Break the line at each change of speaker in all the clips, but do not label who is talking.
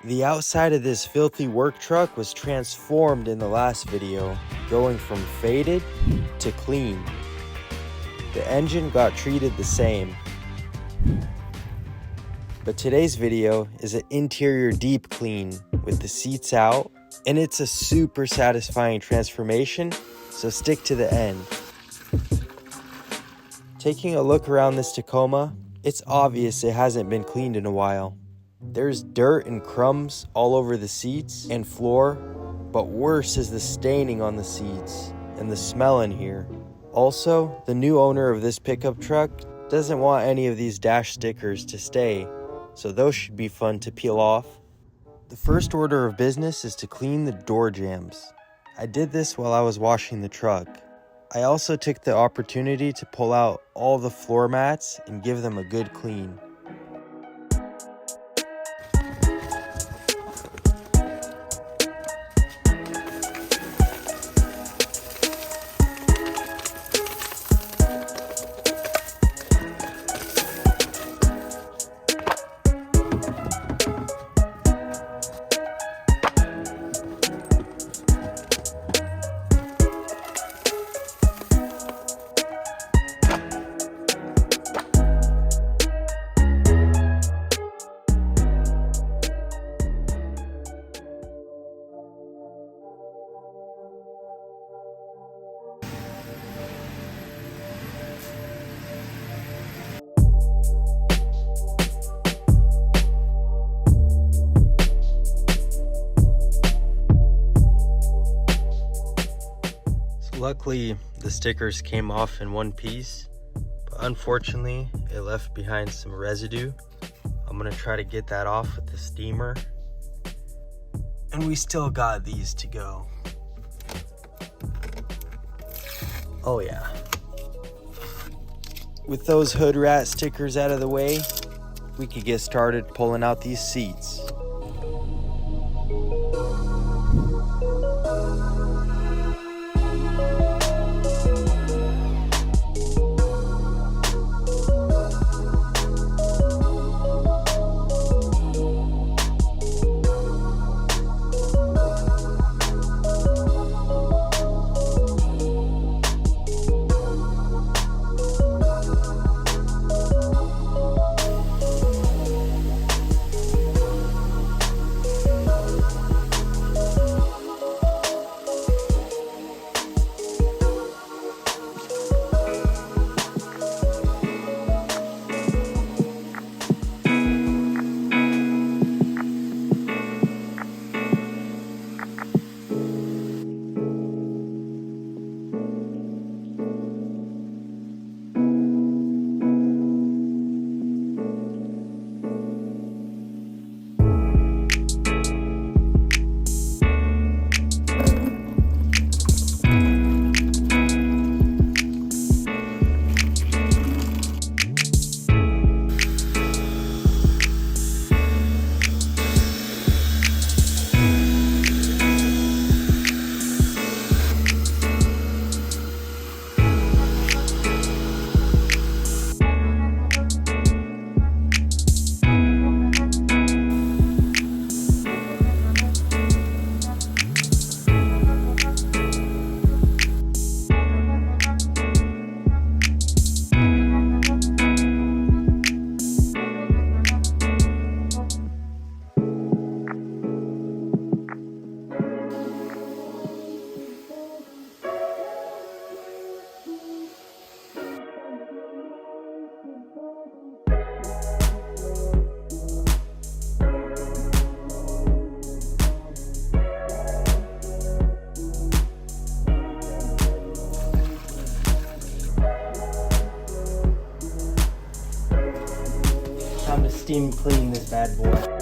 The outside of this filthy work truck was transformed in the last video, going from faded to clean. The engine got treated the same. But today's video is an interior deep clean with the seats out, and it's a super satisfying transformation, so stick to the end. Taking a look around this Tacoma, it's obvious it hasn't been cleaned in a while. There's dirt and crumbs all over the seats and floor, but worse is the staining on the seats and the smell in here. Also, the new owner of this pickup truck doesn't want any of these dash stickers to stay, so those should be fun to peel off. The first order of business is to clean the door jambs. I did this while I was washing the truck. I also took the opportunity to pull out all the floor mats and give them a good clean. Luckily, the stickers came off in one piece, but unfortunately, it left behind some residue. I'm gonna try to get that off with the steamer. And we still got these to go. Oh yeah. With those hood rat stickers out of the way, we could get started pulling out these seats. Time to steam clean this bad boy.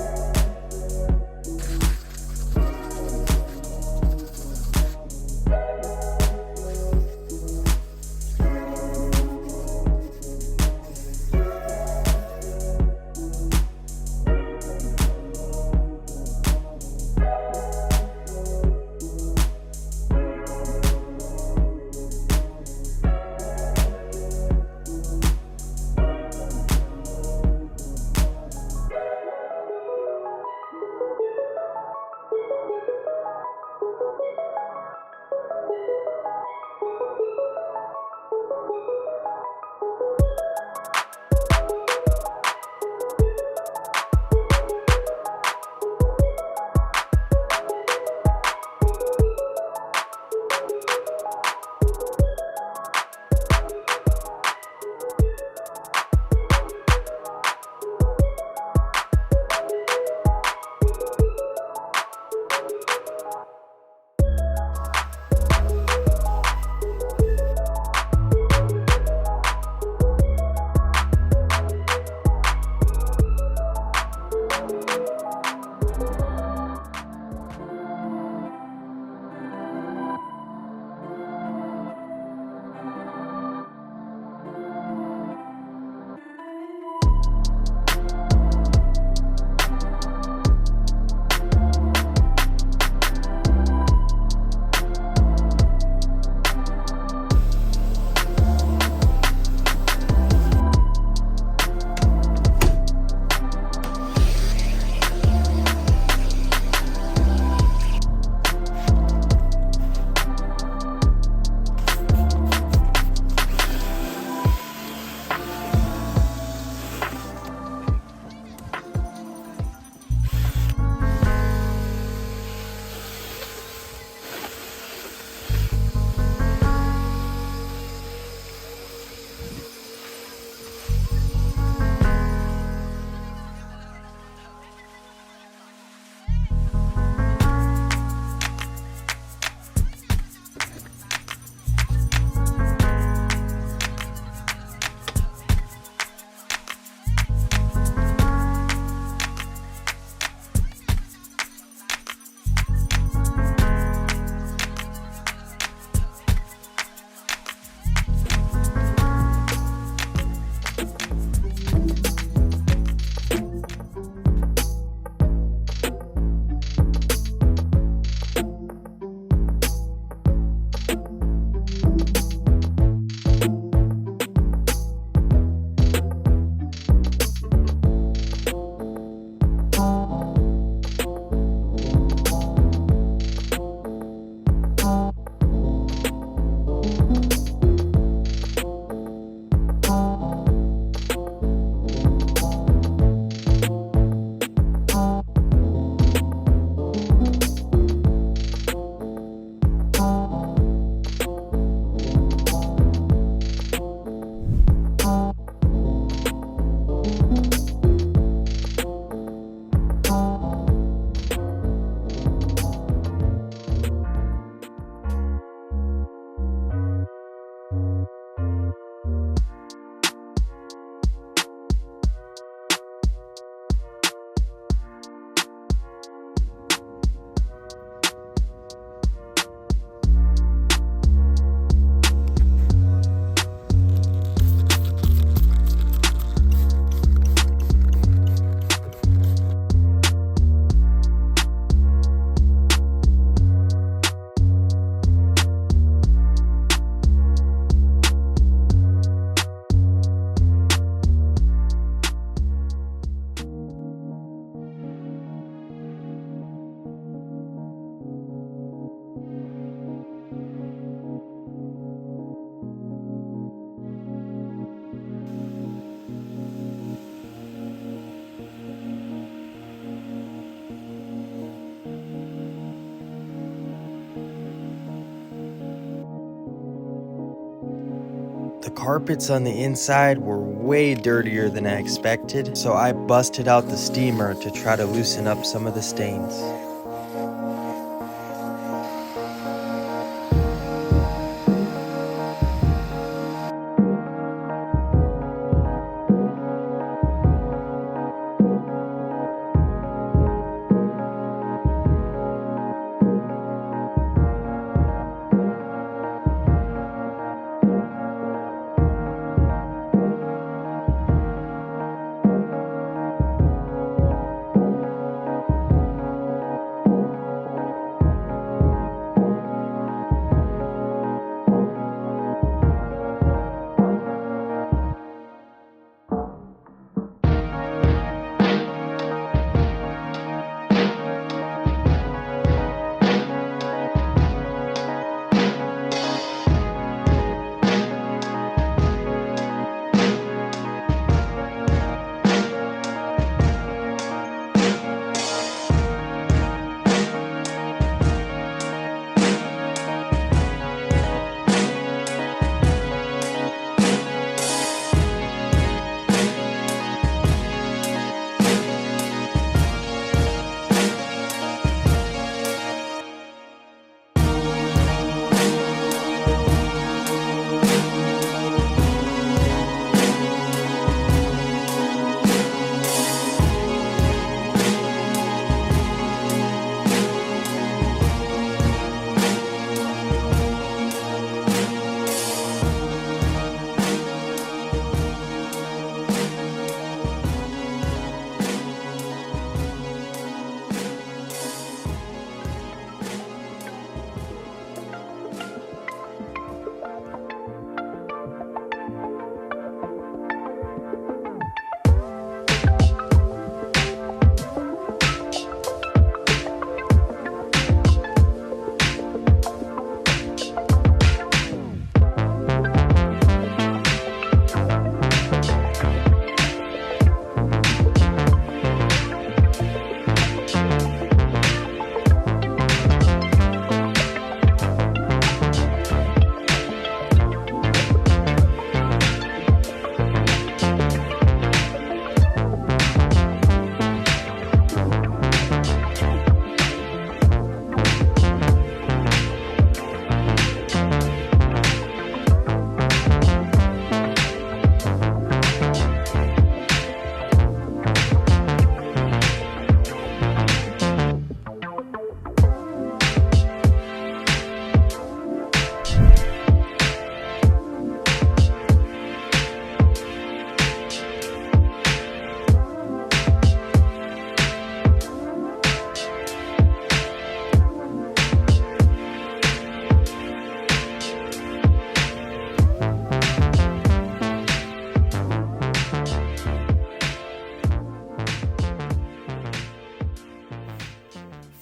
carpets on the inside were way dirtier than I expected, so I busted out the steamer to try to loosen up some of the stains.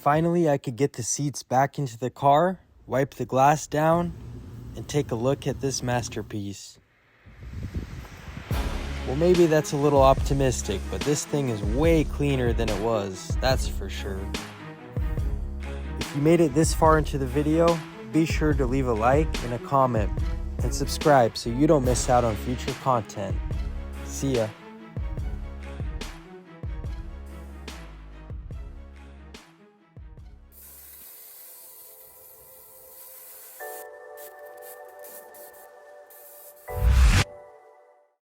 Finally, I could get the seats back into the car, wipe the glass down, and take a look at this masterpiece. Well, maybe that's a little optimistic, but this thing is way cleaner than it was, that's for sure. If you made it this far into the video, be sure to leave a like and a comment, and subscribe so you don't miss out on future content. See ya.